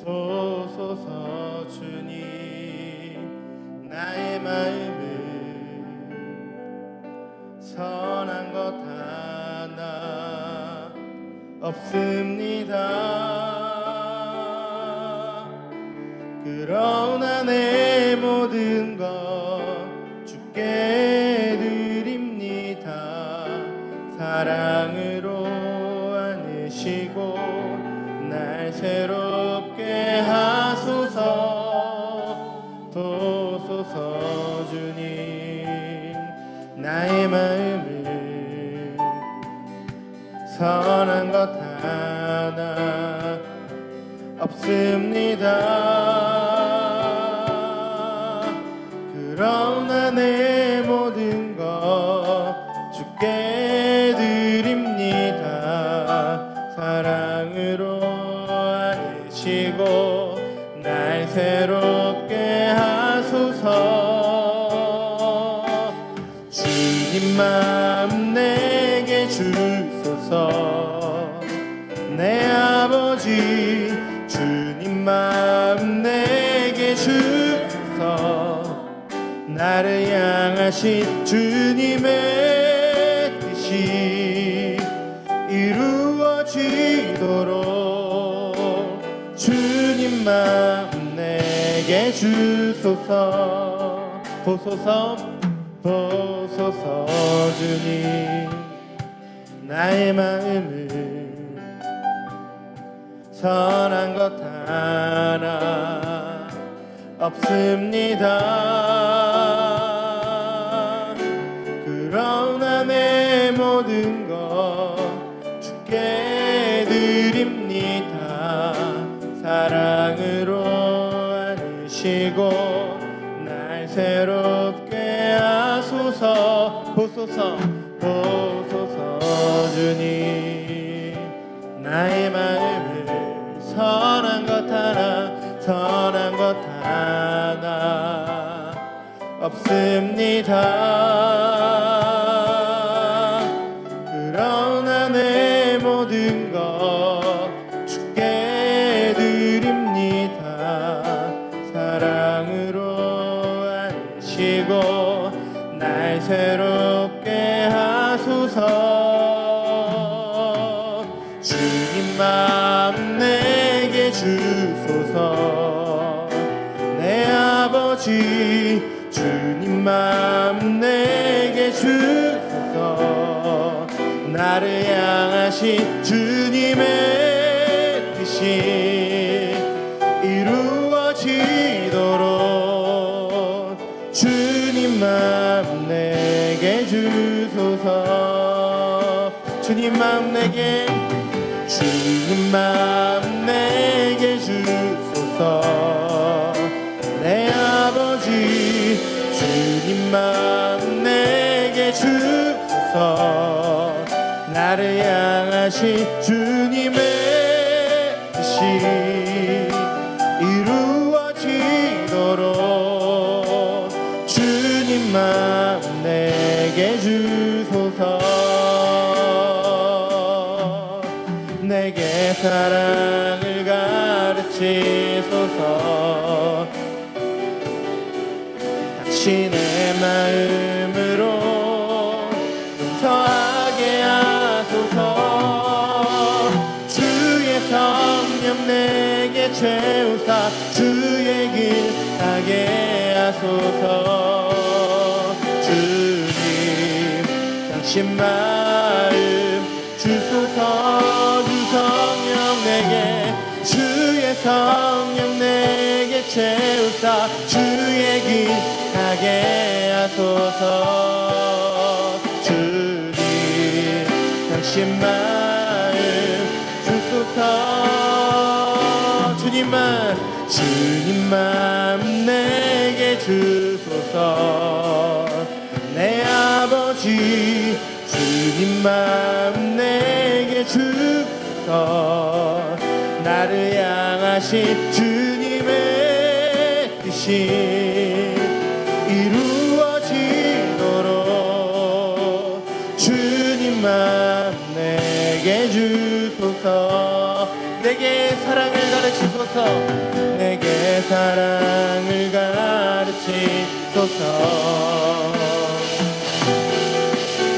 도소서 주님 나의 마음을 선한 것 하나 없습니다. 그러나 내 모든 것 주께 드립니다. 사랑으로 안으시고 날 새롭게 하소서. 도소서 주님 나의 마음을 선한 것 하나 없습니다. 그러나 내 모든 것 주께 드립니다. 사랑으로 안으시고 날 새롭게 하소서. 주님 마음 내게 주소서. 내 아버지 주님 마음 내게 주소서. 나를 향하신 주님의 뜻이 이루어지도록 주님 마음 내게 주소서. 보소서 보소서 주님 나의 마음을 선한 것 하나 없습니다. 그러나 내 모든 것 주께 드립니다. 사랑으로 안으시고 날 새롭게 하소서. 보소서 보소서 주님 나의 마음을 선한 것 하나 없습니다. 그러나 내 모든 것 주께 드립니다. 사랑으로 안으시고 날 새롭게 하소서. 주님 마음 내게 주소서. 내 아버지 주님 마음 내게 주소서. 나를 향하신 주님의 뜻이 이루어지도록 주님 마음 내게 주소서. 주님 마음 내게 주님 마음 내게 주소서. 내 아버지 주님 마음 내게 주소서. 나를 향하신 주님의 뜻이 이루어지도록 주님 마음 내게 주소서. 내게 사랑을 가르치소서. 당신의 마음으로 용서하게 하소서. 주의 성령 내게 채우사 주의 길 가게 하소서. 주님 당신 마음 주소서. 주 성령 내게 주의 성령 내게 채우사 주의 길 가게 하소서. 주님 당신 마음 주소서. 주님 마음 내게 주소서. 내 아버지 주님 마음 내게 주소서. 나를 향하신 주님의 뜻이 이루어지도록 주님 마음 내게 주소서. 내게 사랑을 가르치소서. 내게 사랑을 가르치소서.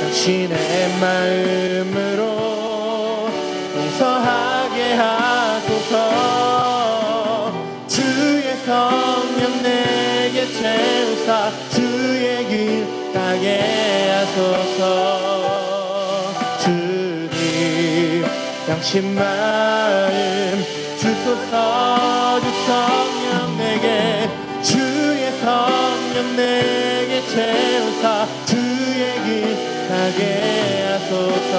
당신의 마음으로 용서하게 하소서. 주의 성령 내게 채우사 주의 길 가게 하소서. 주님 당신 마음 주소서. 주 성령 내게 주의 성령 내게 채우사 주의 길 가게 하소서.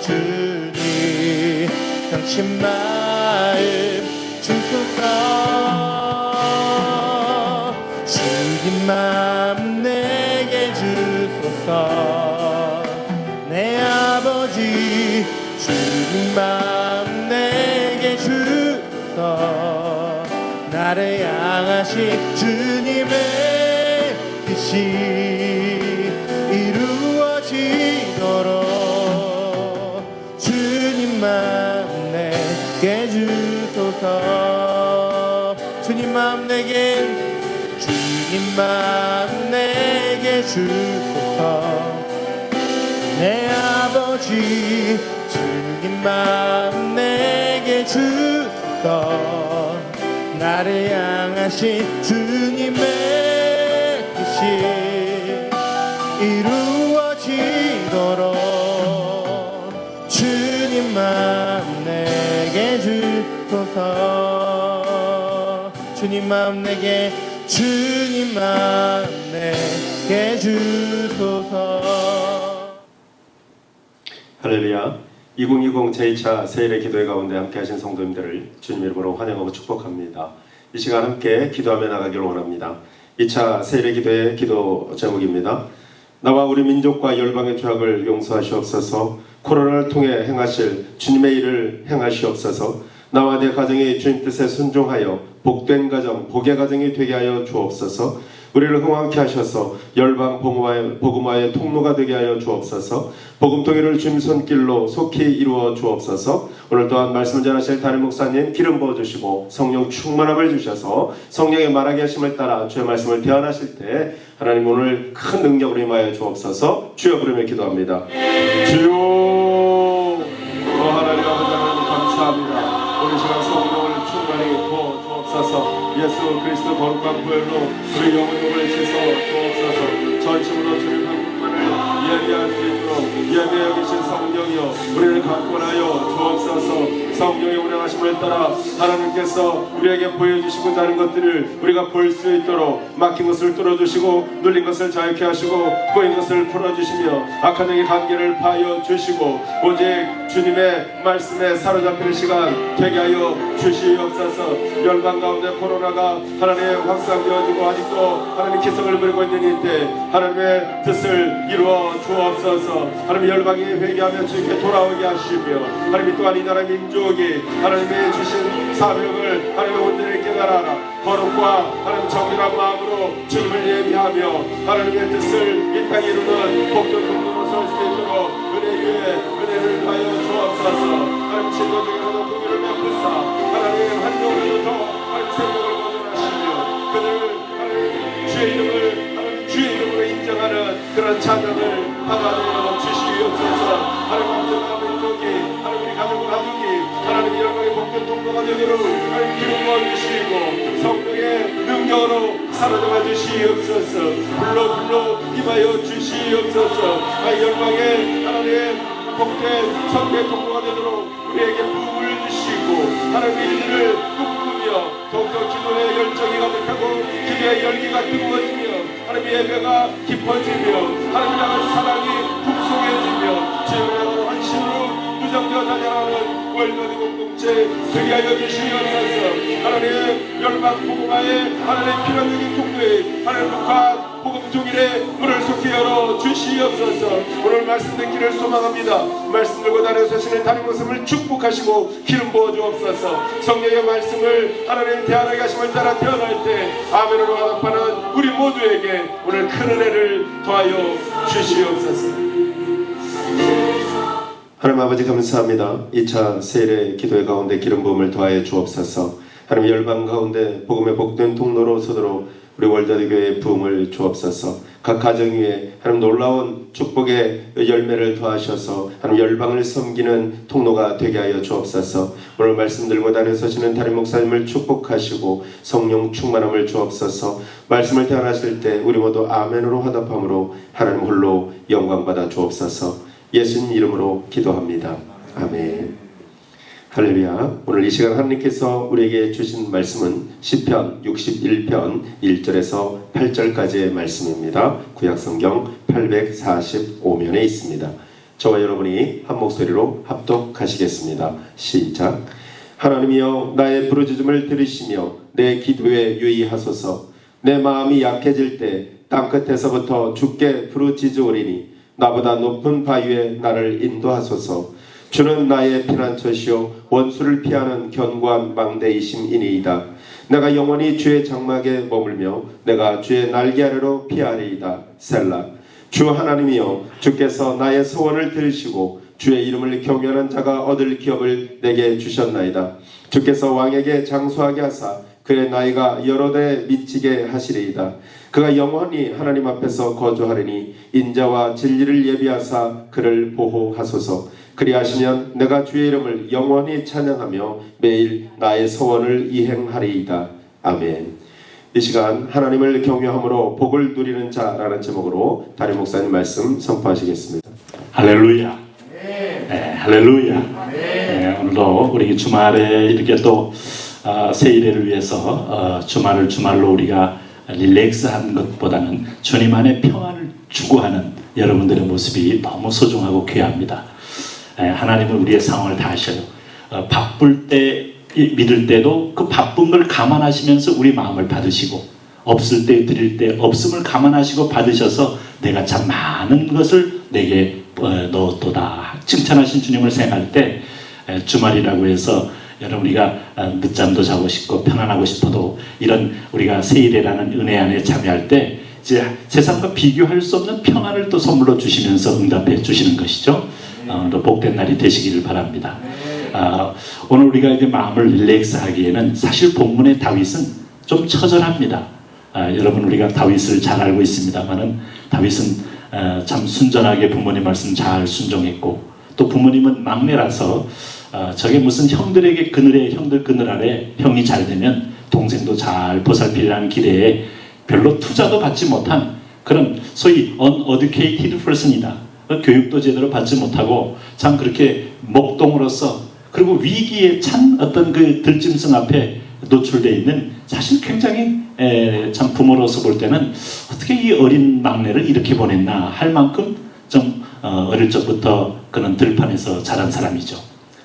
주님 당신 마음 주소서. 주님 마음 내게 주소서. 내 아버지 주님 마음 내게 주소서. 나를 향하신 주님의 뜻이 이루어지도록 주님 마음 내게 주소서. 주님 마음 내게 주님 마음 내게 주소서. 내 아버지 주님 마음 내게 주소서. 나를 향하신 주님의 뜻이 이루어지도록 주님 마음 내게 주소서. 주님 마음 내게 주님 마음 내게 주소서. 할렐루야. 2020 제2차 세일의 기도회 가운데 함께 하신 성도님들을 주님 이름으로 환영하고 축복합니다. 이 시간 함께 기도하며 나가기를 원합니다. 2차 세일의 기도의 기도 제목입니다. 나와 우리 민족과 열방의 죄악을 용서하시옵소서. 코로나를 통해 행하실 주님의 일을 행하시옵소서. 나와 내 가정이 주님 뜻에 순종하여 복된 가정, 복의 가정이 되게 하여 주옵소서. 우리를 흥왕케 하셔서 열방 복음화의 통로가 되게 하여 주옵소서. 복음 통일을 주님 손길로 속히 이루어 주옵소서. 오늘 또한 말씀을 전하실 담임 목사님 기름 부어주시고 성령 충만함을 주셔서 성령의 말하게 하심을 따라 주의 말씀을 대언하실 때 하나님 오늘 큰 능력으로 임하여 주옵소서. 주여 부르며 기도합니다. 주여 하나님 아버지 하나님 감사합니다. 오늘 시간 성령을 충만히 부어 주옵소서. 예수 그리스도 거룩한 보혈로 우리 영혼을 씻어 주옵소서. 전심으로 주님 한국만을 예비할 수 있도록 예비해 여기신 성령이여 우리를 강권하여 주옵소서. 성령의 운행하심을 따라 하나님께서 우리에게 보여주시고자 하는 것들을 우리가 볼 수 있도록 막힌 것을 뚫어주시고 눌린 것을 자유케 하시고 꼬인 것을 풀어주시며 악한 영의 관계를 파여 주시고 오직 주님의 말씀에 사로잡히는 시간 되게 하여 주시옵소서. 열방 가운데 코로나가 하나님의 확산되어지고 아직도 하나님 기성을 부리고 있는 이때 하나님의 뜻을 이루어 주옵소서. 하나님 열방이 회개하며 주님께 돌아오게 하시며 하나님 또한 이 나라 민족이 하나님의 주신 사명을 하나님의 온전히 깨달아라. 거룩과 하나님 정의란 마음으로 주님을 예비하며 하나님의 뜻을 이 땅에 이루는 복된 공동으로 설 수 있도록 은혜 위에 은혜를 하여 주옵소서. 하나님 진도 중에서도 공의를 베푸사 하나님의 환경으로 더 하나님 생명을 보존하시며 그들을 하나님 주의 이름을 하나님 주의 이름으로 인정하는 그런 찬양을 받아내어 주시옵소서. 하나님 완전한 민족이 하나님 우리 가족이 하나님 열방의 복된 통로가 되도록 하나님 기름 부어주시고 성령의 능력으로 사로잡아 주시옵소서. 불러 임하여 주시옵소서. 열방의 하나님의 복된 성령의 통로가 되도록 우리에게 부음을 주시고 하나님의 일들을 꿈꾸며 더욱더 기도의 열정이 가득하고 기도의 열기가 뜨거워지며 하나님의 예배가 깊어지며 하나님 향한 사랑이 풍성해지며 주님을 향한 환심으로 누정되어 다녀가는 월거리 공동체 되게 하여 주시옵소서. 하나님의 열방 복음화에 하나님의 필요적인 통로에 하나님 복화 복음 통일에 문을 속히 열어 주시옵소서. 오늘 말씀 듣기를 소망합니다. 말씀 들고 다녀서시는 담임 목사님을 축복하시고 기름 부어 주옵소서. 성령의 말씀을 하나님 대하게 하심을 따라 태어날 때 아멘으로 화답하는 우리 모두에게 오늘 큰 은혜를 더하여 주시옵소서. 하나님 아버지 감사합니다. 2차 세례 기도회 가운데 기름 부음을 더하여 주옵소서. 하나님 열방 가운데 복음의 복된 통로로 서도록 우리 월드교회의 부음을 주옵소서. 각 가정 위에 하나님 놀라운 축복의 열매를 더하셔서 하나님 열방을 섬기는 통로가 되게 하여 주옵소서. 오늘 말씀 들고 다녀 서시는 담임 목사님을 축복하시고 성령 충만함을 주옵소서. 말씀을 대언하실 때 우리 모두 아멘으로 화답함으로 하나님 홀로 영광받아 주옵소서. 예수님 이름으로 기도합니다. 아멘. 할렐루야. 오늘 이 시간 하나님께서 우리에게 주신 말씀은 시편 61편 1절에서 8절까지의 말씀입니다. 구약성경 845면에 있습니다. 저와 여러분이 한 목소리로 합독하시겠습니다. 시작. 하나님이여 나의 부르짖음을 들으시며 내 기도에 유의하소서. 내 마음이 약해질 때 땅끝에서부터 주께 부르짖으오리니 나보다 높은 바위에 나를 인도하소서. 주는 나의 피난처시요 원수를 피하는 견고한 망대이심이니이다. 내가 영원히 주의 장막에 머물며 내가 주의 날개 아래로 피하리이다. 셀라. 주 하나님이여 주께서 나의 소원을 들으시고 주의 이름을 경외하는 자가 얻을 기업을 내게 주셨나이다. 주께서 왕에게 장수하게 하사 그의 나이가 여러 대 미치게 하시리이다. 그가 영원히 하나님 앞에서 거주하리니 인자와 진리를 예비하사 그를 보호하소서. 그리하시면 내가 주의 이름을 영원히 찬양하며 매일 나의 소원을 이행하리이다. 아멘. 이 시간 하나님을 경외함으로 복을 누리는 자라는 제목으로 담임 목사님 말씀 선포하시겠습니다. 할렐루야. 네, 할렐루야. 네, 오늘도 우리 주말에 이렇게 또 세일회를 위해서 주말로 우리가 릴렉스한 것보다는 주님 안에 평안을 추구하는 여러분들의 모습이 너무 소중하고 귀합니다. 하나님은 우리의 상황을 다 아셔요. 바쁠 때 믿을 때도 그 바쁜 걸 감안하시면서 우리 마음을 받으시고 없을 때 드릴 때 없음을 감안하시고 받으셔서 내가 참 많은 것을 내게 넣었도다 칭찬하신 주님을 생각할 때 주말이라고 해서 여러분 우리가 늦잠도 자고 싶고 편안하고 싶어도 이런 우리가 세일이라는 은혜 안에 참여할 때 이제 세상과 비교할 수 없는 평안을 또 선물로 주시면서 응답해 주시는 것이죠. 오늘도 복된 날이 되시기를 바랍니다. 오늘 우리가 이제 마음을 릴렉스하기에는 사실 본문의 다윗은 좀 처절합니다. 여러분 우리가 다윗을 잘 알고 있습니다만은 다윗은 참 순전하게 부모님 말씀 잘 순종했고 또 부모님은 막내라서 저게 무슨 형들에게 형들 그늘 아래 형이 잘 되면 동생도 잘 보살피라는 기대에 별로 투자도 받지 못한 그런 소위 uneducated person이다. 교육도 제대로 받지 못하고 참 그렇게 목동으로서 그리고 위기에 찬 어떤 그 들짐승 앞에 노출되어 있는 사실 굉장히 참 부모로서 볼 때는 어떻게 이 어린 막내를 이렇게 보냈나 할 만큼 좀 어릴 적부터 그는 들판에서 자란 사람이죠.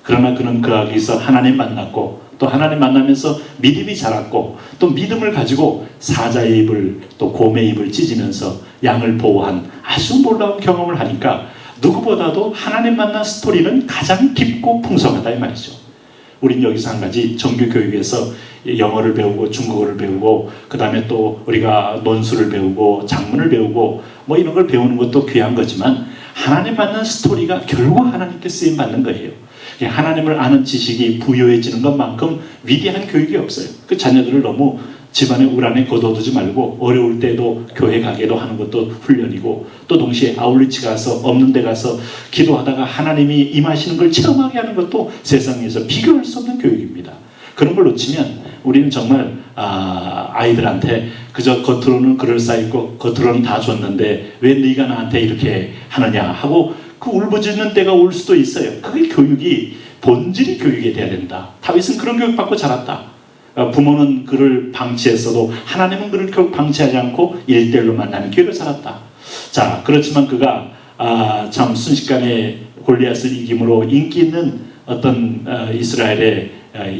그러나 그는 그 안에서 하나님 만났고 또 하나님 만나면서 믿음이 자랐고 또 믿음을 가지고 사자의 입을 또 곰의 입을 찢으면서 양을 보호한 아주 놀라운 경험을 하니까 누구보다도 하나님 만난 스토리는 가장 깊고 풍성하다 이 말이죠. 우린 여기서 한 가지 정규교육에서 영어를 배우고 중국어를 배우고 그 다음에 또 우리가 논술을 배우고 작문을 배우고 뭐 이런 걸 배우는 것도 귀한 거지만 하나님 만난 스토리가 결국 하나님께 쓰임받는 거예요. 하나님을 아는 지식이 부여해지는 것만큼 위대한 교육이 없어요. 그 자녀들을 너무 집안의 우란에 거둬두지 말고 어려울 때도 교회 가게도 하는 것도 훈련이고 또 동시에 아울리치 가서 없는 데 가서 기도하다가 하나님이 임하시는 걸 체험하게 하는 것도 세상에서 비교할 수 없는 교육입니다. 그런 걸 놓치면 우리는 정말 아이들한테 그저 겉으로는 그럴싸했고 겉으로는 다 줬는데 왜 네가 나한테 이렇게 하느냐 하고 그 울부짖는 때가 올 수도 있어요. 그게 교육이 본질이 교육이 돼야 된다. 다윗은 그런 교육 받고 자랐다. 부모는 그를 방치했어도 하나님은 그를 결국 방치하지 않고 일대일로 만나는 교육을 살았다. 자, 그렇지만 그가 참 순식간에 골리앗을 이김으로 인기 있는 어떤 이스라엘의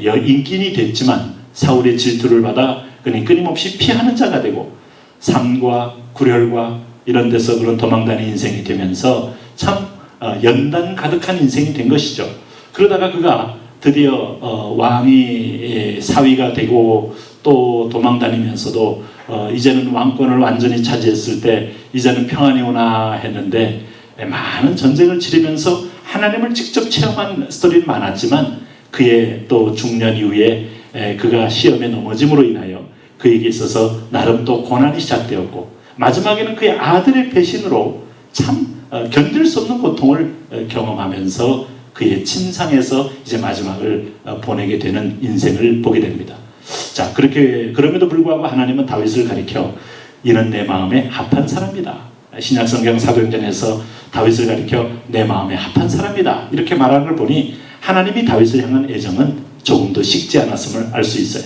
인기인이 됐지만 사울의 질투를 받아 그는 끊임없이 피하는 자가 되고 삶과 구렬과 이런 데서 그런 도망다니는 인생이 되면서 참 연단 가득한 인생이 된 것이죠. 그러다가 그가 드디어 왕이 사위가 되고 또 도망다니면서도 이제는 왕권을 완전히 차지했을 때 이제는 평안이 오나 했는데 많은 전쟁을 치르면서 하나님을 직접 체험한 스토리는 많았지만 그의 또 중년 이후에 그가 시험에 넘어짐으로 인하여 그에게 있어서 나름 또 고난이 시작되었고 마지막에는 그의 아들의 배신으로 참 견딜 수 없는 고통을 경험하면서 그의 침상에서 이제 마지막을 보내게 되는 인생을 보게 됩니다. 자, 그렇게 그럼에도 불구하고 하나님은 다윗을 가리켜 이는 내 마음에 합한 사람이다. 신약성경 사도행전에서 다윗을 가리켜 내 마음에 합한 사람이다 이렇게 말하는 걸 보니 하나님이 다윗을 향한 애정은 조금도 식지 않았음을 알 수 있어요.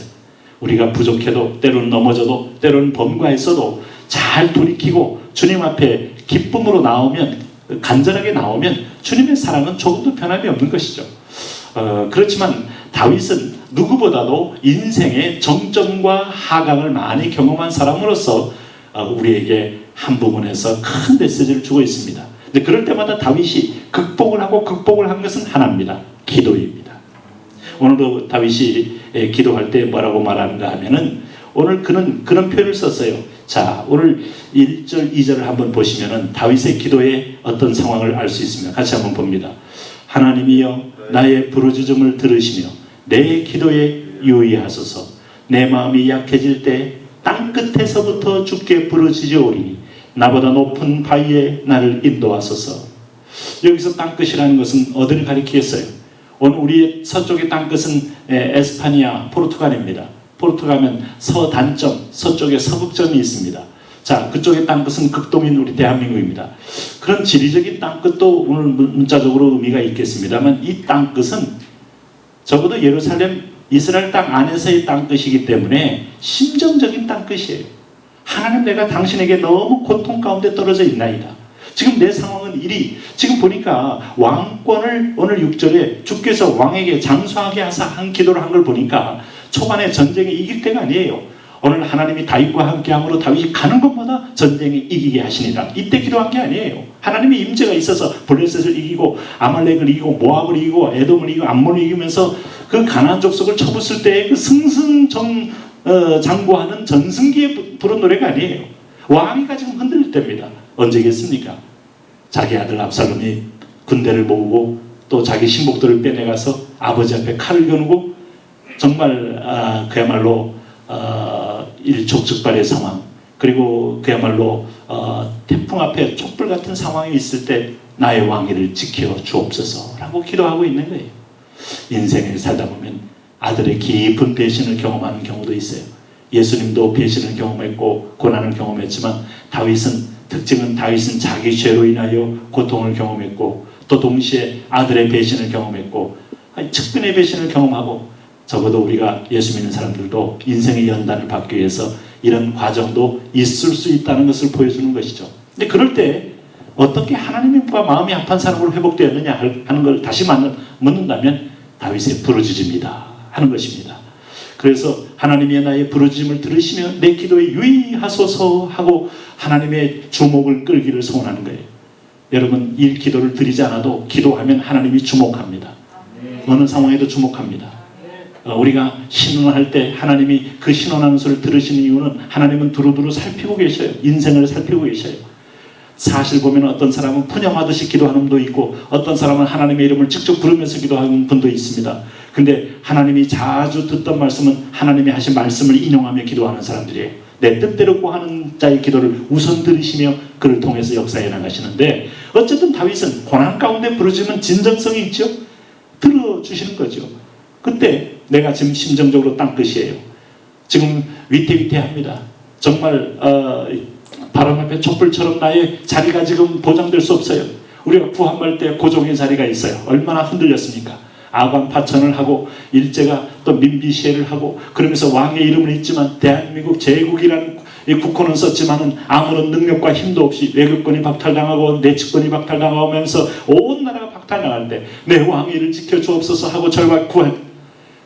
우리가 부족해도 때로는 넘어져도 때로는 범과했어도 잘 돌이키고 주님 앞에 기쁨으로 나오면 간절하게 나오면 주님의 사랑은 조금도 변함이 없는 것이죠. 그렇지만 다윗은 누구보다도 인생의 정점과 하강을 많이 경험한 사람으로서 우리에게 한 부분에서 큰 메시지를 주고 있습니다. 근데 그럴 때마다 다윗이 극복을 한 것은 하나입니다. 기도입니다. 오늘도 다윗이 기도할 때 뭐라고 말하는가 하면은 오늘 그는 그런 표현을 썼어요. 자, 오늘 1절, 2절을 한번 보시면은 다윗의 기도의 어떤 상황을 알 수 있습니다. 같이 한번 봅니다. 하나님이여 나의 부르짖음을 들으시며 내 기도에 유의하소서. 내 마음이 약해질 때 땅끝에서부터 주께 부르짖으오리니 나보다 높은 바위에 나를 인도하소서. 여기서 땅끝이라는 것은 어디를 가리키겠어요? 오늘 우리의 서쪽의 땅끝은 에스파니아, 포르투갈입니다. 포르투갈은 서단점, 서쪽에 서북점이 있습니다. 자, 그쪽의 땅끝은 극동인 우리 대한민국입니다. 그런 지리적인 땅끝도 오늘 문자적으로 의미가 있겠습니다만 이 땅끝은 적어도 예루살렘, 이스라엘 땅 안에서의 땅끝이기 때문에 심정적인 땅끝이에요. 하나님, 내가 당신에게 너무 고통 가운데 떨어져 있나이다. 지금 내 상황은 이리, 지금 보니까 왕권을 오늘 6절에 주께서 왕에게 장수하게 하사 한 기도를 한 걸 보니까 초반에 전쟁에 이길 때가 아니에요. 오늘 하나님이 다윗과 함께함으로 다윗이 가는 곳마다 전쟁에 이기게 하시니라. 이때 기도한 게 아니에요. 하나님의 임재가 있어서 블레셋을 이기고 아말렉을 이기고 모압을 이기고 에돔을 이기고 암몬을 이기면서 그 가나안 족속을 쳐부술 때의 그 승승장구하는 전승기에 부른 노래가 아니에요. 왕위가 지금 흔들릴 때입니다. 언제겠습니까? 자기 아들 압살롬이 군대를 모으고 또 자기 신복들을 빼내가서 아버지 앞에 칼을 겨누고 정말 그야말로 일촉즉발의 상황, 그리고 그야말로 태풍 앞에 촛불 같은 상황이 있을 때 나의 왕위를 지켜 주옵소서라고 기도하고 있는 거예요. 인생을 살다 보면 아들의 깊은 배신을 경험하는 경우도 있어요. 예수님도 배신을 경험했고 고난을 경험했지만 특징은 다윗은 자기 죄로 인하여 고통을 경험했고 또 동시에 아들의 배신을 경험했고 측근의 배신을 경험하고 적어도 우리가 예수 믿는 사람들도 인생의 연단을 받기 위해서 이런 과정도 있을 수 있다는 것을 보여주는 것이죠. 근데 그럴 때 어떻게 하나님과 마음이 합한 사람으로 회복되었느냐 하는 걸 다시 묻는다면 다윗의 부르짖음이다 하는 것입니다. 그래서 하나님이 나의 부르짖음을 들으시며 내 기도에 유의하소서 하고 하나님의 주목을 끌기를 소원하는 거예요. 여러분, 이 기도를 드리지 않아도 기도하면 하나님이 주목합니다. 어느 상황에도 주목합니다. 우리가 신원할 때 하나님이 그 신원하는 소리를 들으시는 이유는 하나님은 두루두루 살피고 계셔요. 인생을 살피고 계셔요. 사실 보면 어떤 사람은 푸념하듯이 기도하는 분도 있고 어떤 사람은 하나님의 이름을 직접 부르면서 기도하는 분도 있습니다. 근데 하나님이 자주 듣던 말씀은 하나님이 하신 말씀을 인용하며 기도하는 사람들이에요. 내 뜻대로 구하는 자의 기도를 우선 들으시며 그를 통해서 역사해 나가시는데 어쨌든 다윗은 고난 가운데 부르짖으면 진정성이 있죠. 들어주시는 거죠. 그때 내가 지금 심정적으로 땅끝이에요. 지금 위태위태합니다. 정말 바람 앞에 촛불처럼 나의 자리가 지금 보장될 수 없어요. 우리가 구한말 때 고종의 자리가 있어요. 얼마나 흔들렸습니까? 아관 파천을 하고 일제가 또 민비시해를 하고 그러면서 왕의 이름을 잊지만 대한민국 제국이라는 이 국호는 썼지만은 아무런 능력과 힘도 없이 외교권이 박탈당하고 내측권이 박탈당하면서 온 나라가 박탈당할 때 내 왕위를 지켜주옵소서 하고 절박 구한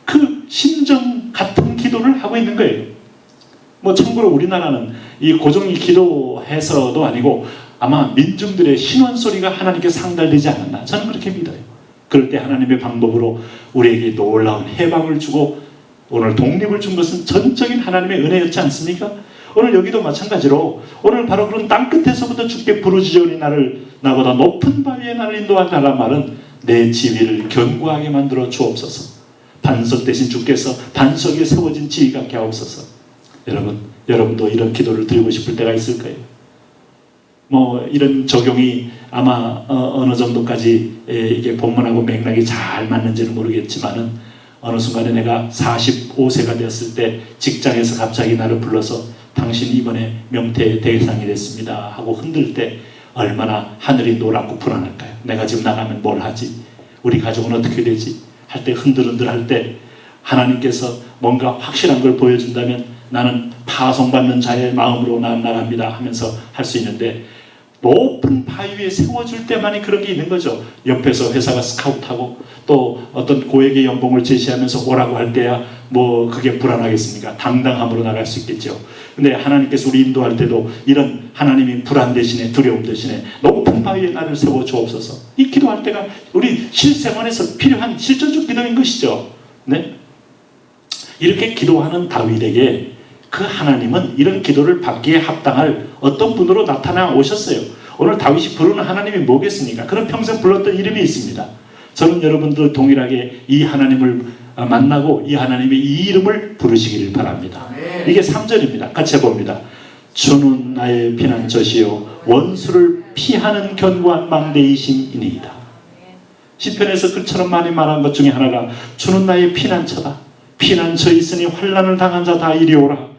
그 심정 같은 기도를 하고 있는 거예요. 뭐 참고로 우리나라는 이 고종이 기도해서도 아니고 아마 민중들의 신원 소리가 하나님께 상달되지 않았나 저는 그렇게 믿어요. 그럴 때 하나님의 방법으로 우리에게 놀라운 해방을 주고 오늘 독립을 준 것은 전적인 하나님의 은혜였지 않습니까? 오늘 여기도 마찬가지로 오늘 바로 그런 땅끝에서부터 주께 부르짖으니 나보다 높은 바위에 나를 인도하달라는 말은 내 지위를 견고하게 만들어 주옵소서. 반석 대신 주께서 반석에 세워진 지위 같게 하옵소서. 여러분도 이런 기도를 드리고 싶을 때가 있을 거예요. 이런 적용이 아마 어느 정도까지 이게 본문하고 맥락이 잘 맞는지는 모르겠지만은, 어느 순간에 내가 45세가 되었을 때 직장에서 갑자기 나를 불러서 당신 이번에 명퇴 대상이 됐습니다 하고 흔들 때 얼마나 하늘이 노랗고 불안할까요? 내가 지금 나가면 뭘 하지? 우리 가족은 어떻게 되지? 할 때 흔들흔들 할 때 하나님께서 뭔가 확실한 걸 보여준다면 나는 파송받는 자의 마음으로 난 나갑니다 하면서 할 수 있는데, 높은 바위 위에 세워줄 때만이 그런 게 있는 거죠. 옆에서 회사가 스카우트하고 또 어떤 고액의 연봉을 제시하면서 오라고 할 때야 그게 불안하겠습니까? 당당함으로 나갈 수 있겠죠. 근데 하나님께서 우리 인도할 때도 이런 하나님이 불안 대신에 두려움 대신에 높은 바위에 나를 세워 주옵소서. 이 기도할 때가 우리 실생활에서 필요한 실전적 기도인 것이죠. 네? 이렇게 기도하는 다윗에게 그 하나님은 이런 기도를 받기에 합당할 어떤 분으로 나타나 오셨어요. 오늘 다윗이 부르는 하나님이 뭐겠습니까? 그는 평생 불렀던 이름이 있습니다. 저는 여러분도 동일하게 이 하나님을 만나고 이 하나님의 이 이름을 부르시기를 바랍니다. 이게 3절입니다. 같이 해봅니다. 주는 나의 피난처시요 원수를 피하는 견고한 망대이심이니이다. 시편에서 그처럼 많이 말한 것 중에 하나가 주는 나의 피난처다. 피난처 있으니 환난을 당한 자 다 이리 오라.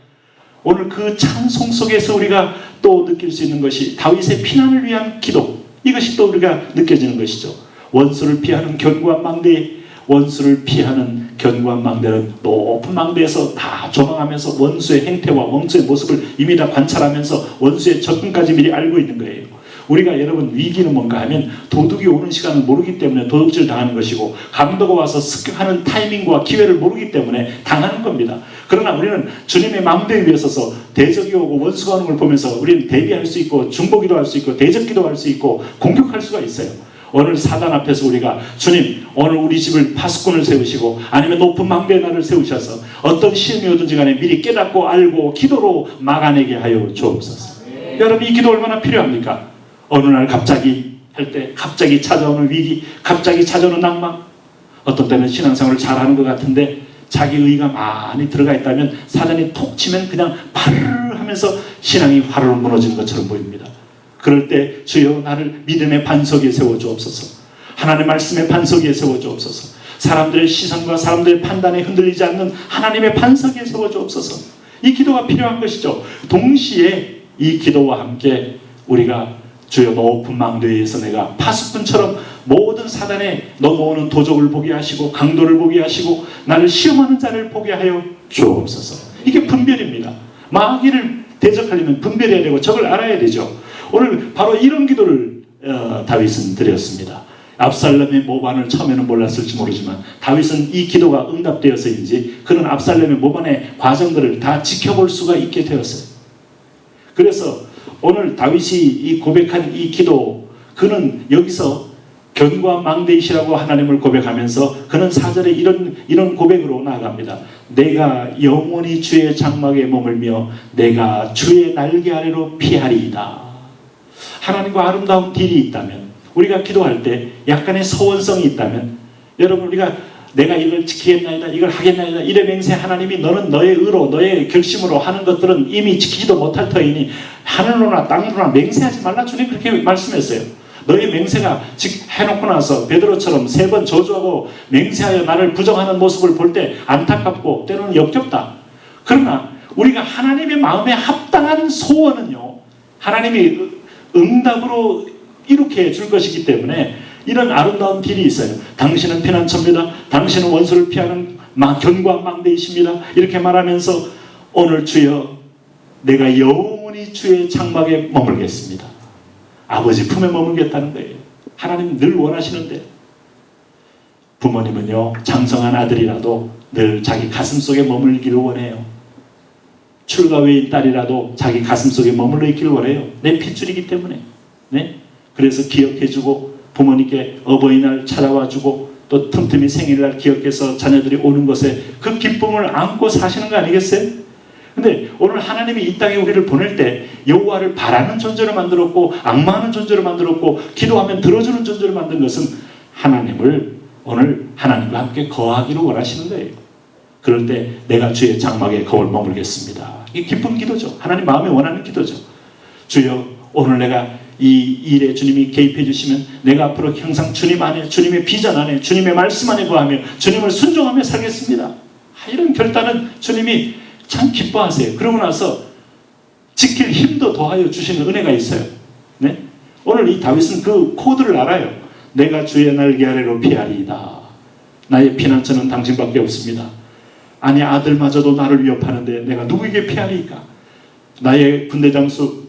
오늘 그 찬송 속에서 우리가 또 느낄 수 있는 것이 다윗의 피난을 위한 기도, 이것이 또 우리가 느껴지는 것이죠. 원수를 피하는 견고한 망대, 원수를 피하는 견고한 망대는 높은 망대에서 다 조망하면서 원수의 행태와 원수의 모습을 이미 다 관찰하면서 원수의 접근까지 미리 알고 있는 거예요. 우리가 여러분 위기는 뭔가 하면 도둑이 오는 시간을 모르기 때문에 도둑질 당하는 것이고, 감독가 와서 습격하는 타이밍과 기회를 모르기 때문에 당하는 겁니다. 그러나 우리는 주님의 망대 위에 서서 대적이 오고 원수가 오는 걸 보면서 우리는 대비할 수 있고 중보기도 할 수 있고 대적기도 할 수 있고 공격할 수가 있어요. 오늘 사단 앞에서 우리가 주님 오늘 우리 집을 파수꾼을 세우시고 아니면 높은 망대의 날을 세우셔서 어떤 시험이 오든지 간에 미리 깨닫고 알고 기도로 막아내게 하여 주옵소서. 여러분 이 기도 얼마나 필요합니까? 어느 날 갑자기 할 때 갑자기 찾아오는 위기, 갑자기 찾아오는 낭만, 어떤 때는 신앙생활을 잘하는 것 같은데 자기 의가 많이 들어가 있다면 사단이 톡 치면 그냥 파르르 하면서 신앙이 화르르 무너지는 것처럼 보입니다. 그럴 때 주여 나를 믿음의 반석에 세워주옵소서. 하나님의 말씀의 반석에 세워주옵소서. 사람들의 시선과 사람들의 판단에 흔들리지 않는 하나님의 반석에 세워주옵소서. 이 기도가 필요한 것이죠. 동시에 이 기도와 함께 우리가 주여 높은 망대에서 내가 파수꾼처럼 모든 사단에 넘어오는 도적을 보게 하시고 강도를 보게 하시고 나를 시험하는 자를 보게 하여 주옵소서. 이게 분별입니다. 마귀를 대적하려면 분별해야 되고 적을 알아야 되죠. 오늘 바로 이런 기도를 다윗은 드렸습니다. 압살롬의 모반을 처음에는 몰랐을지 모르지만 다윗은 이 기도가 응답되어서인지 그런 압살롬의 모반의 과정들을 다 지켜볼 수가 있게 되었어요. 그래서 오늘 다윗이 이 고백한 이 기도, 그는 여기서 견고한 망대이시라고 하나님을 고백하면서 그는 4절에 이런 고백으로 나아갑니다. 내가 영원히 주의 장막에 머물며 내가 주의 날개 아래로 피하리이다. 하나님과 아름다운 딜이 있다면, 우리가 기도할 때 약간의 서원성이 있다면, 여러분 우리가 내가 이걸 지키겠나이다, 이걸 하겠나이다 이래 맹세 하나님이 너는 너의 의로 너의 결심으로 하는 것들은 이미 지키지도 못할 터이니 하늘로나 땅으로나 맹세하지 말라. 주님 그렇게 말씀했어요. 너의 맹세가 해놓고 나서 베드로처럼 3번 저주하고 맹세하여 나를 부정하는 모습을 볼 때 안타깝고 때로는 역겹다. 그러나 우리가 하나님의 마음에 합당한 소원은요 하나님이 응답으로 이렇게 줄 것이기 때문에 이런 아름다운 딜이 있어요. 당신은 피난처입니다. 당신은 원수를 피하는 견고한 망대이십니다. 이렇게 말하면서 오늘 주여 내가 영원히 주의 장막에 머물겠습니다. 아버지 품에 머물겠다는 거예요. 하나님 늘 원하시는데, 부모님은요 장성한 아들이라도 늘 자기 가슴 속에 머물기를 원해요. 출가 외인 딸이라도 자기 가슴 속에 머물러 있기를 원해요. 내 핏줄이기 때문에. 네? 그래서 기억해주고 부모님께 어버이날 찾아와주고 또 틈틈이 생일날 기억해서 자녀들이 오는 것에 그 기쁨을 안고 사시는 거 아니겠어요? 근데 오늘 하나님이 이 땅에 우리를 보낼 때 여호와를 바라는 존재로 만들었고 악마하는 존재로 만들었고 기도하면 들어주는 존재로 만든 것은 하나님을 오늘 하나님과 함께 거하기를 원하시는 거예요. 그럴 때 내가 주의 장막에 거울 머물겠습니다. 이게 기쁜 기도죠. 하나님 마음에 원하는 기도죠. 주여, 오늘 내가 이 일에 주님이 개입해 주시면 내가 앞으로 항상 주님 안에, 주님의 비전 안에, 주님의 말씀 안에 거하며 주님을 순종하며 살겠습니다. 이런 결단은 주님이 참 기뻐하세요. 그러고 나서 지킬 힘도 더하여 주시는 은혜가 있어요. 네? 오늘 이 다윗은 그 코드를 알아요. 내가 주의 날개 아래로 피하리이다. 나의 피난처는 당신밖에 없습니다. 아니, 아들마저도 나를 위협하는데 내가 누구에게 피하리이까? 나의 군대 장수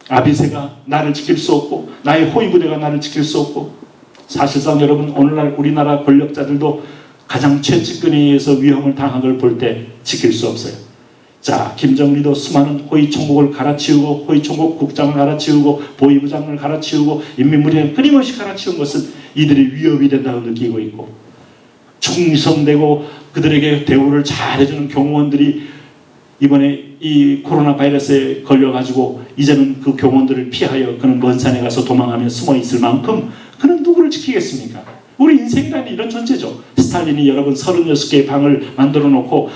아비새가 나를 지킬 수 없고 나의 호위부대가 나를 지킬 수 없고, 사실상 여러분 오늘날 우리나라 권력자들도 가장 최측근에서 위험을 당한 걸 볼 때 지킬 수 없어요. 자, 김정일도 수많은 호위총국을 갈아치우고 호위총국 국장을 갈아치우고 보위부장을 갈아치우고 인민무리를 끊임없이 갈아치운 것은 이들이 위협이 된다고 느끼고 있고, 충성되고 그들에게 대우를 잘 해주는 경호원들이 이번에 이 코로나 바이러스에 걸려가지고 이제는 그 경호원들을 피하여 그는 먼 산에 가서 도망하며 숨어 있을 만큼 그는 누구를 지키겠습니까? 우리 인생이라는 이런 존재죠. 스탈린이 여러분 36개의 방을 만들어 놓고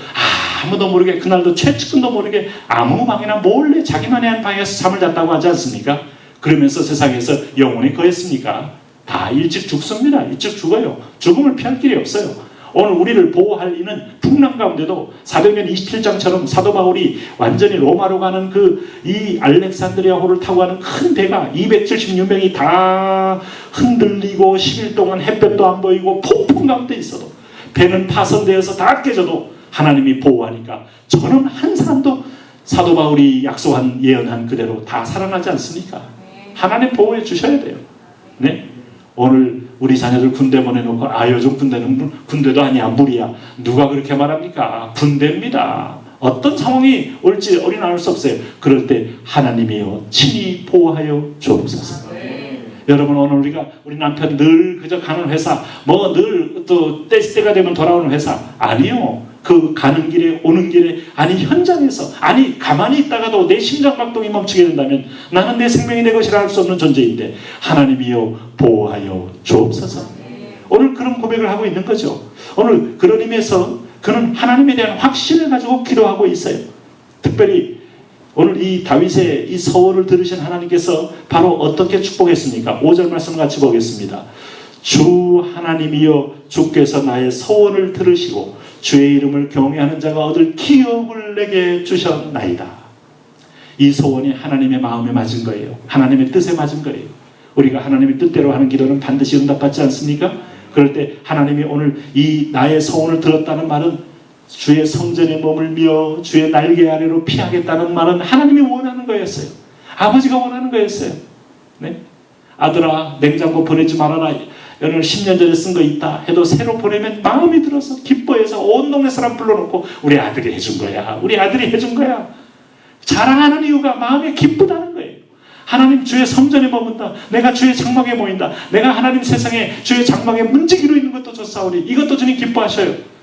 아무도 모르게, 그날도 최측근도 모르게 아무 방이나 몰래 자기만의 한 방에서 잠을 잤다고 하지 않습니까? 그러면서 세상에서 영원히 거했습니까? 다 일찍 죽습니다. 일찍 죽어요. 죽음을 피할 길이 없어요. 오늘 우리를 보호할 이는 풍랑 가운데도 사도행전 27장처럼 사도 바울이 완전히 로마로 가는 이 알렉산드리아호를 타고 가는 큰 배가 276명이 다 흔들리고 10일 동안 햇볕도 안 보이고 폭풍 가운데 있어도, 배는 파손되어서 다 깨져도 하나님이 보호하니까 저는 한 사람도 사도 바울이 약속한 예언한 그대로 다 살아나지 않습니까? 하나님 보호해 주셔야 돼요. 네? 오늘 우리 자녀들 군대 보내놓고 요즘 군대는 군대도 아니야, 무리야. 누가 그렇게 말합니까? 군대입니다. 어떤 상황이 올지 어린 알 수 없어요. 그럴 때 하나님이여 친히 보호하여 주옵소서. 여러분, 오늘 우리 남편 늘 그저 가는 회사, 늘 또 때가 되면 돌아오는 회사 아니요. 그 가는 길에 오는 길에, 아니 현장에서, 아니 가만히 있다가도 내 심장박동이 멈추게 된다면 나는 내 생명이 내 것이라 할 수 없는 존재인데 하나님이여 보호하여 주옵소서. 오늘 그런 고백을 하고 있는 거죠. 오늘 그런 의미에서 그는 하나님에 대한 확신을 가지고 기도하고 있어요. 특별히 오늘 이 다윗의 이 서원을 들으신 하나님께서 바로 어떻게 축복했습니까? 5절 말씀 같이 보겠습니다. 주 하나님이여, 주께서 나의 서원을 들으시고 주의 이름을 경외하는 자가 얻을 기업을 내게 주셨나이다. 이 소원이 하나님의 마음에 맞은 거예요. 하나님의 뜻에 맞은 거예요. 우리가 하나님의 뜻대로 하는 기도는 반드시 응답받지 않습니까? 그럴 때 하나님이 오늘 이 나의 소원을 들었다는 말은 주의 성전에 머물며 주의 날개 아래로 피하겠다는 말은 하나님이 원하는 거였어요. 아버지가 원하는 거였어요. 네? 아들아, 냉장고 보내지 말아라. 오늘 10년 전에 쓴 거 있다 해도 새로 보내면 마음이 들어서 기뻐해서 온 동네 사람 불러놓고 우리 아들이 해준 거야, 우리 아들이 해준 거야 자랑하는 이유가 마음에 기쁘다는 거예요. 하나님 주의 성전에 머문다, 내가 주의 장막에 모인다, 내가 하나님 세상에 주의 장막에 문지기로 있는 것도 좋사오니 이것도 주님 기뻐하셔요.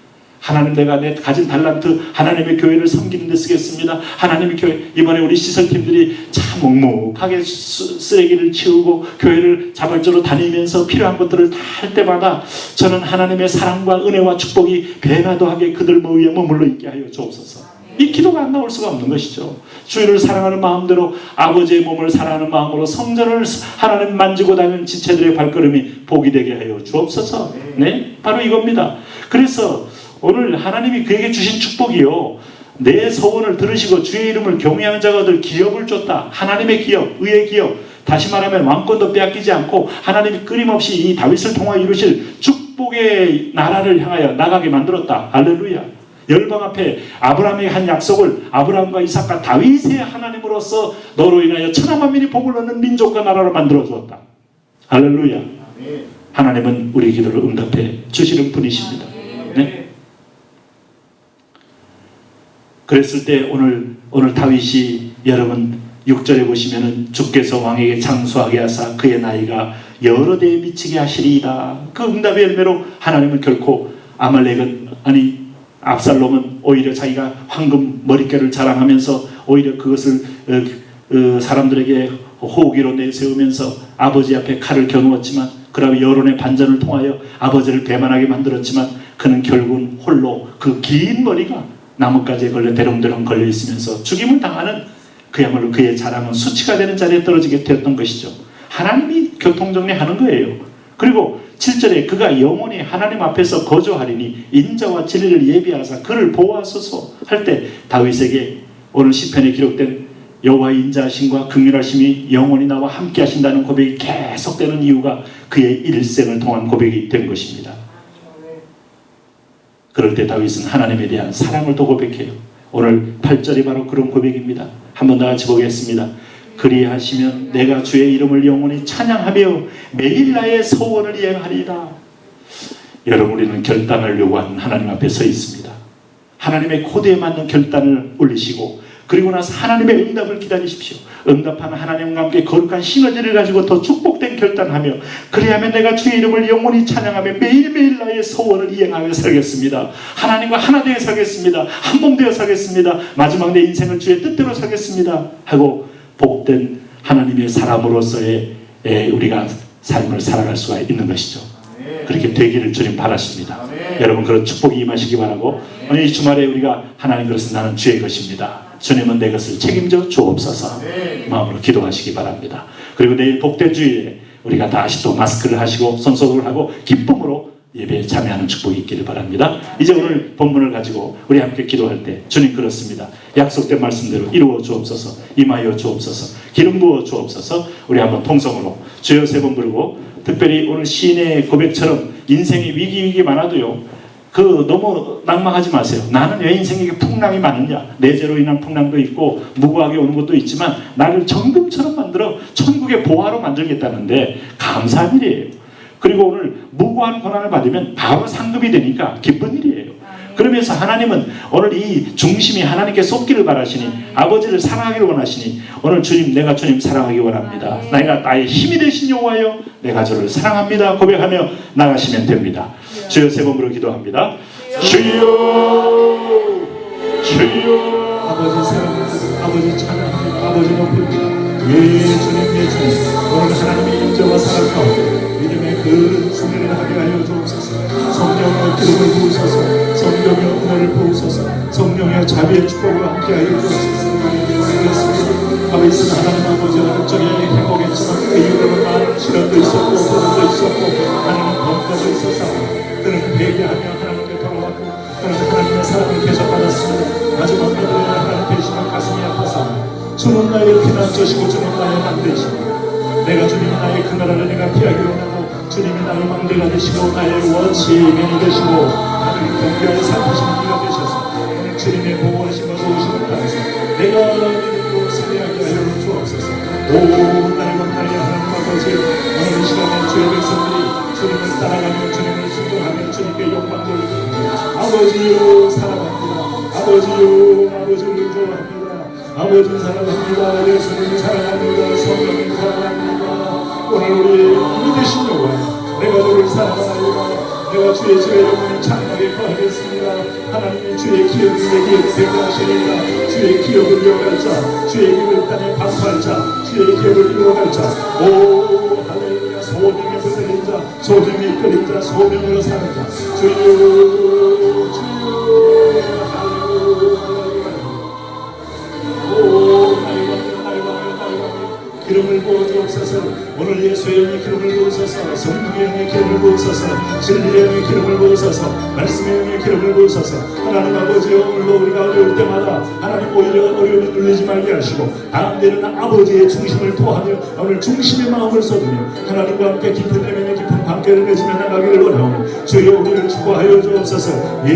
하나님, 내가 내 가진 달란트 하나님의 교회를 섬기는 데 쓰겠습니다. 하나님의 교회, 이번에 우리 시설팀들이 참 묵묵하게 쓰레기를 치우고 교회를 자발적으로 다니면서 필요한 것들을 다 할 때마다 저는 하나님의 사랑과 은혜와 축복이 배나도하게 그들 위에 머물러 있게 하여 주옵소서. 이 기도가 안 나올 수가 없는 것이죠. 주를 사랑하는 마음대로, 아버지의 몸을 사랑하는 마음으로 성전을 하나님 만지고 다니는 지체들의 발걸음이 복이 되게 하여 주옵소서. 네, 바로 이겁니다. 그래서 오늘 하나님이 그에게 주신 축복이요, 내 소원을 들으시고 주의 이름을 경외하는 자가 얻을 기업을 줬다. 하나님의 기업, 의의 기업. 다시 말하면 왕권도 빼앗기지 않고 하나님이 끊임없이 이 다윗을 통하여 이루실 축복의 나라를 향하여 나가게 만들었다. 할렐루야. 열방 앞에 아브라함에게 한 약속을 아브라함과 이삭과 다윗의 하나님으로서 너로 인하여 천하 만민이 복을 얻는 민족과 나라로 만들어 주었다. 할렐루야. 하나님은 우리 기도를 응답해 주시는 분이십니다. 네? 그랬을 때 오늘 다윗이, 여러분 6절에 보시면은 주께서 왕에게 장수하게 하사 그의 나이가 여러 대에 미치게 하시리이다. 그 응답의 열매로 하나님은 결코 압살롬은 오히려 자기가 황금 머릿결을 자랑하면서 오히려 그것을 사람들에게 호기로 내세우면서 아버지 앞에 칼을 겨누었지만, 그러면 여론의 반전을 통하여 아버지를 배반하게 만들었지만, 그는 결국은 홀로 그 긴 머리가 나뭇가지에 걸려 대롱대롱 걸려 있으면서 죽임을 당하는, 그야말로 그의 자랑은 수치가 되는 자리에 떨어지게 되었던 것이죠. 하나님이 교통정리하는 거예요. 그리고 7절에 그가 영원히 하나님 앞에서 거주하리니 인자와 진리를 예비하사 그를 보호하소서 할 때, 다윗에게 오늘 시편에 기록된 여호와의 인자하심과 긍휼하심이 영원히 나와 함께 하신다는 고백이 계속되는 이유가 그의 일생을 통한 고백이 된 것입니다. 그럴 때 다윗은 하나님에 대한 사랑을 또 고백해요. 오늘 8절이 바로 그런 고백입니다. 한번 다 같이 보겠습니다. 그리하시면 내가 주의 이름을 영원히 찬양하며 매일 나의 소원을 이행하리라. 여러분, 우리는 결단을 요구하는 하나님 앞에 서 있습니다. 하나님의 코드에 맞는 결단을 올리시고, 그리고 나서 하나님의 응답을 기다리십시오. 응답하는 하나님과 함께 거룩한 시너지를 가지고 더 축복된 결단하며, 그리하면 내가 주의 이름을 영원히 찬양하며 매일매일 나의 소원을 이행하며 살겠습니다. 하나님과 하나 되어 살겠습니다. 한 몸 되어 살겠습니다. 마지막 내 인생을 주의 뜻대로 살겠습니다 하고 복된 하나님의 사람으로서의 우리가 삶을 살아갈 수가 있는 것이죠. 그렇게 되기를 주님 바라십니다. 여러분, 그런 축복이 임하시기 바라고, 오늘 이 주말에 우리가 하나님, 그것은 나는 주의 것입니다, 주님은 내 것을 책임져 주옵소서 마음으로 기도하시기 바랍니다. 그리고 내일 복된 주일에 우리가 다시 또 마스크를 하시고 손소독을 하고 기쁨으로 예배에 참여하는 축복이 있기를 바랍니다. 이제 오늘 본문을 가지고 우리 함께 기도할 때, 주님 그렇습니다, 약속된 말씀대로 이루어 주옵소서, 임하여 주옵소서, 기름 부어 주옵소서. 우리 한번 통성으로 주여 세 번 부르고, 특별히 오늘 시인의 고백처럼 인생이 위기 많아도요, 너무 낭망하지 마세요. 나는 왜 인생에게 풍랑이 많으냐? 내재로 인한 풍랑도 있고 무고하게 오는 것도 있지만, 나를 정금처럼 만들어 천국의 보화로 만들겠다는데 감사한 일이에요. 그리고 오늘 무고한 고난을 받으면 바로 상급이 되니까 기쁜 일이에요. 그러면서 하나님은 오늘 이 중심이 하나님께 쏟기를 바라시니, 아버지를 사랑하기를 원하시니, 오늘 주님, 내가 주님 사랑하기 원합니다, 내가 나의 힘이 되신 여호와여 내가 저를 사랑합니다 고백하며 나가시면 됩니다. 주여 세 번으로 기도합니다. 주여, 주여. 아버지 사랑합니다. 아버지 찬양합니다. 아버지 높입니다. 예 주님, 예 주님. 오늘 하나님의 인자와 사랑 가운데 믿음의 그 승리를 하게 하여 주옵소서. 성령의 기름을 부으소서. 성령의 은혜를 부으소서. 성령의 자비의 축복과 함께 하여 주옵소서. 아버지 하나님 아버지와 한쪽에 행복했지만 그 이후로는 많은 시련도 있었고 고난도 있었고 하나님 범죄도 있어서 그는 회개하며 하나님께 돌아왔고, 그는 하나님의 사랑을 계속 받았습니다. 마지막 날에 하나님 되시면 가슴이 아파서 주는 나의 피난처시고 주는 나의 망대시고, 내가 주님 나의 그 나라를 내가 피하기 원하고, 주님이 나의 망대가 되시고 나의 원치민이 되시고 하나님 동교에 살피시는 이가 되셔서 오늘 주님의 보호하심과 도우심을 따라서 내가 믿음으로 살아가게 하여 주옵소서. 오 나의 왕나의 하나님 아버지, 오늘 이 시간에 주의 백성들이 주님을 따라가며 주님을 순종하며 주님께 영광 돌리고, 아버지요 사랑합니다. 아버지요, 아버지를 좋아합니다. 아버지 사랑합니다. 예수님 사랑합니다. 성령님 사랑합니다. 오늘 우리 힘이 되신 여호와, 내가 너를 사랑하노라. 내가 주의 집에 영원히 찬양하게 거하겠습니다. 하나님이 주의 기업을 내게 대표하시리라. 주의 기업을 이어갈 자, 주의 기업을 땅에 방파할 자, 주의 기업을 이루어갈 자, 오 할렐루야. 소명에 붙들린 자, 소명에 이끌린 자, 소명으로 사는 자, 주여 주여 할렐루야. 오 나의 왕, 나의 왕, 나의 왕, 기름을 부어 주옵소서. 오늘 예수의 영의 기름을 부으소서. 성령의 영의 기름을 부으소서. 진리의 영의 기름을 부으소서. 말씀의 영의 기름을 부으소서. 하나님 아버지, 오늘도 우리가 어려울 때마다 하나님 오히려 어려움에 눌리지 말게 하시고, 다음 때는 아버지의 중심을 토하며 오늘 중심의 마음을 쏟으며 하나님과 함께 깊은 내면의 깊은 관계를 맺으며 나가기를 원하오니 주여 우리를 축복하여 주옵소서. 예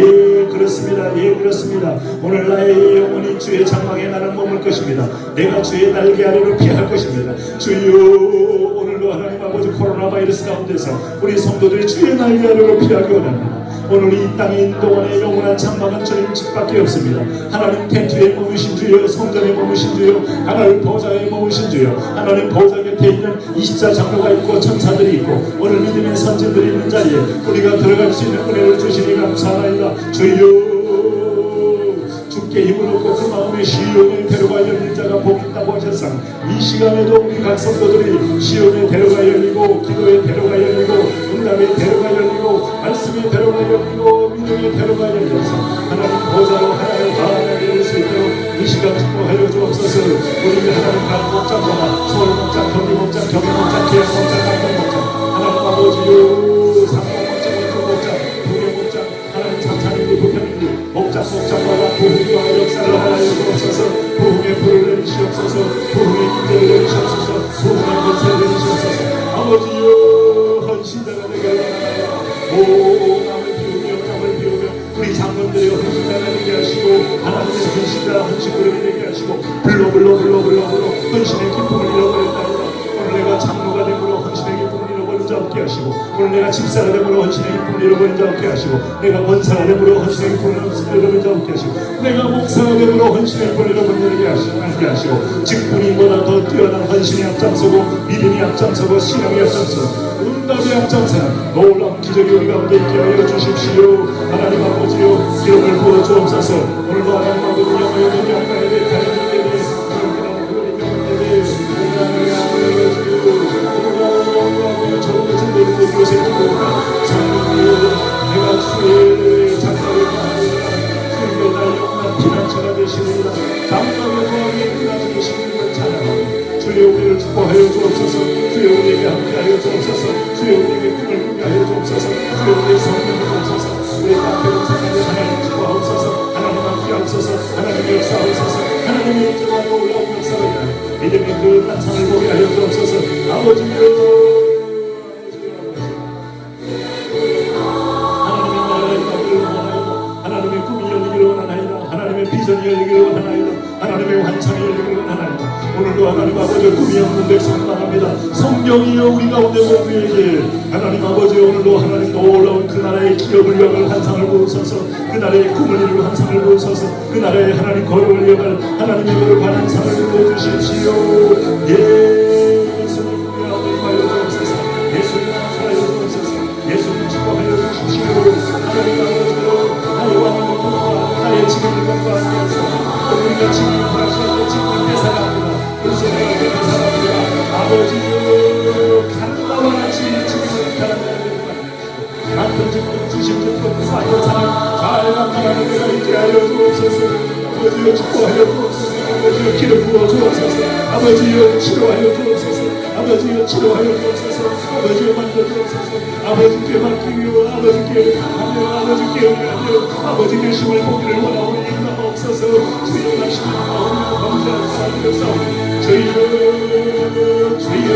그렇습니다. 예 그렇습니다. 오늘 나의 영혼이 주의 장막에 나는 머물 것입니다. 내가 주의 날개 아래로 피할 것입니다. 주여 오늘도 하나님 아버지 코로나 바이러스 가운데서 우리 성도들이 주의 날개 아래로 피하기 원합니다. 오늘 이 땅에 있는 동안의 영원한 장막은 주님 집밖에 없습니다. 하나님 텐트에 머무신 주여, 성전에 머무신 주여, 하나님 보좌에 머무신 주여, 하나님 보좌 곁에 있는 24장로가 있고 천사들이 있고 오늘 믿음의 선진들이 있는 자리에 우리가 들어갈 수 있는 은혜를 주시니 감사하나이다. 주여, 주께 함께 힘을 얻고 그 마음에 시온에 데려가 열린 자가 복 있다고 하셨사. 이 시간에도 우리 각 성도들이 시온에 데려가 열리고 기도에 데려가 열리고 응답에 데려가 열리고 말씀에 데려가 열리고 믿음에 데려가 열려서 하나님 보좌로 하나님 바라게 될 수 있도록 이 시간 축복하여 주옵소서. 우리 하나님 각 목장마다 서울 목장, 경기 목장, 경기 목장, 계양 목장, 강동 목장 하나님 아버지요 상공 목장, 원종 목장, 부경 목장 하나님 삼산인지 부평인지 목장마다 부흥과 역사를 하여 주옵소서. 부흥의 불을 내리시옵소서. 부흥의 인재를 내리시옵소서. 부흥의 권세를 내리시옵소서. 아버지요 헌신자가 되게 하여 남을 비우며 남을 비우며 우리 장군들의 헌신자가 되게 하시고 하나님의 헌신꾼이 되게 하시고 불러 헌신의 기쁨을 잃어버렸다니까. 오늘 내가 장로가 되므로 헌신의 기쁨을 잃어버린 자 없게 하시고 오늘 내가 집사가 되므로 헌신의 기쁨을 잃어버린 자 없게 하시고 내가 원사가 되므로 헌신의 기쁨을 잃어버린 자 없게 하시고 내가 목사가 되므로 헌신의 기쁨을 잃어버리게 하시고 직분이보다 더 뛰어난 헌신이 앞장서고 믿음이 앞장서고 신앙이 앞장서고 응답이 앞장서는 놀라운 기적이 우리 가운데 있게 하여 주십시오. 하나님 아버지요 기름을 부어 주옵소서. 오늘도 하나님 아버지 영광의 영광에 대해 하나님께 내가 주의 작사를 주의 날 영원한 피난처가 되시리라. 장막의 거하게 피난처 되시는 걸 찬양하고 주의 우리를 축복하여 주옵소서. 주의 우리에게 함께하여 주옵소서. 주의 우리에게 꿈을 꾸게 하여 주옵소서. 주의 우리의 성령을 주옵소서. 우리의 남편을 생각해 하나님 축복하옵소서. 하나님 함께하옵소서. 하나님 역사하옵소서. 하나님의 인정하고 올라온 역사를 위하여 믿음의 그 탄산을 보게 하여 주옵소서. 아버지여 비전이 열리기를 원하나이다. 하나님의 환상이 열리기를 원하나이다. 오늘도 하나님 아버지 꿈이 없는 백성 나갑니다. 성령이여 우리 가운데 모두에게 하나님 아버지 오늘도 하나님 놀라운 그 나라의 기업을 여갈 환상을 보소서. 그 나라의 꿈을 이루고 환상을 보소서. 그 나라의 하나님 거룩을 여갈 하나님의 거룩한 환상을 보여주십시오. 예수님 구하여 주옵소서. 예수님 감사하여 주옵소서. 예수님 축복하여 주십시오. 하나님 아버지로 나의 왕을 통과 나의 지금을 갖고 하소서. 우리가 지금을 바라시고 지금을 뺏어갑니다. 그래서 내가 뺏어갑니다. 아버지요 간다와 같이 지금을 따라가야 되는 것 같은 지금 주신 주권 사연 사랑 잘 감당하는 데가 있게 하여 주옵소서. 아버지요 축복하여 주옵소서. 아버지요 기름 부어 주옵소서. 아버지요 치료하여 주옵소서. 아버지요 치료하여 주옵소서. 아버지요 만져 주옵소서. 아버지께 맡기며 아버지께 하며 아버지께 의뢰하며 아버지 되심을 보기를 원하오니 없어서 주여 하시는 마음으로 감사한 사람을 싸우니 주여 주여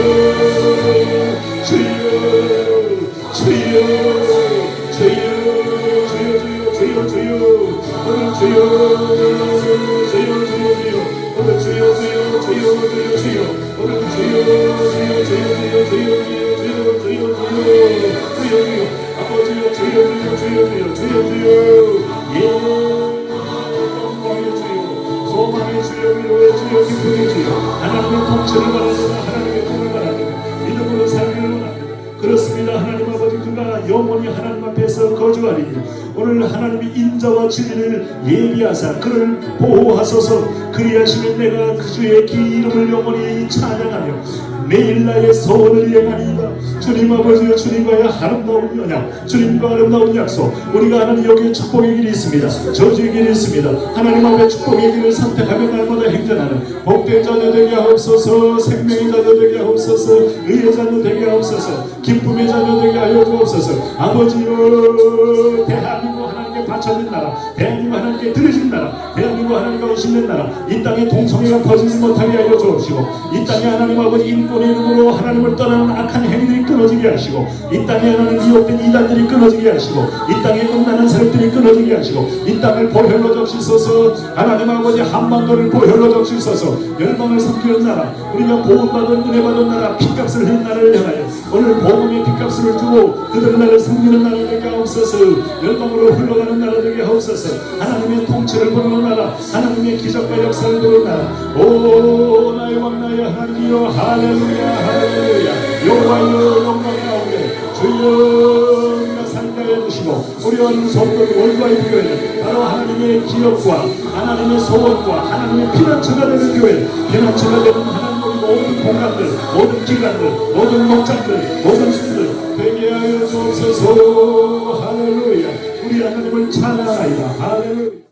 주여 주여 주여 주여 주여 오늘 주여 오늘 주여 주여 오늘 주여 아버지여 주여 영광의 주여 소망의 주여 위로의 주여 기쁨의 주여 하나님의 통치를 바라는 하나님의 꿈을 바라는 믿음으로 살기를 원합니다. 그렇습니다. 하나님 아버지 그가 영원히 하나님 앞에서 거주하리니 오늘 하나님이 인자와 진리를 예비하사 그를 보호하소서. 그리하시면 내가 그 주의 이름을 영원히 찬양하며 매일 나의 소원을 이행하리이다. 주님 아버지여 주님과의 아름다운 연약 주님과 아름다운 약속 우리가 하나님 여기에 축복의 길이 있습니다. 저주의 길이 있습니다. 하나님 앞에 축복의 길을 선택하며 날마다 행전하는 복된 자녀 되게 하옵소서. 생명의 자녀 되게 하옵소서. 의의 자녀 되게 하옵소서. 기쁨의 자녀 되게 하여 주옵소서. 아버지여 대한민국 하나님께 바쳐진 나라 대한민국 하나님께 들으신 나라 대한민국 하나님과 오시는 나라 이 땅에 동성애가 퍼지지 못하게 하여 주옵시고 이 땅에 하나님 아버지 인권의 이름으로 하나님을 떠나는 악한 행위들이 끊어지게 하시고 이 땅에 하나님 미혹된 이단들이 끊어지게 하시고 이 땅에 음란한 세력들이 끊어지게 하시고 이 땅을 보혈로 적시소서. 하나님 아버지 한반도를 보혈로 적시소서. 열방을 삼키는 나라 우리가 보호받은 은혜받은 나라 핏값을 흘린 나라를 향하여 오늘 복음의 핏값을 두고 그들 나라를 섬기는 나라 되게 하옵소서. 열방으로 흘러가는 나라 되게 하옵소서. 하나님의 통치를 보는 나라 하나님의 기적과 역사를 보는 나라 오 나의 왕 나의 하나님이여 할렐루야 할렐루야 여호와여 영광 나오게 주여 우리가 산다에 세우시고 우리 어린 성도의 월드와이드 교회는 바로 하나님의 기업과 하나님의 소원과 하나님의 피난처가 되는 교회, 피난처가 되는 하나님의 모든 공간들, 모든 기관들, 모든 목장들, 모든 신들 되게 하여 주옵소서. 할렐루야. 우리 하나님을 찬양하이다. 할렐루야.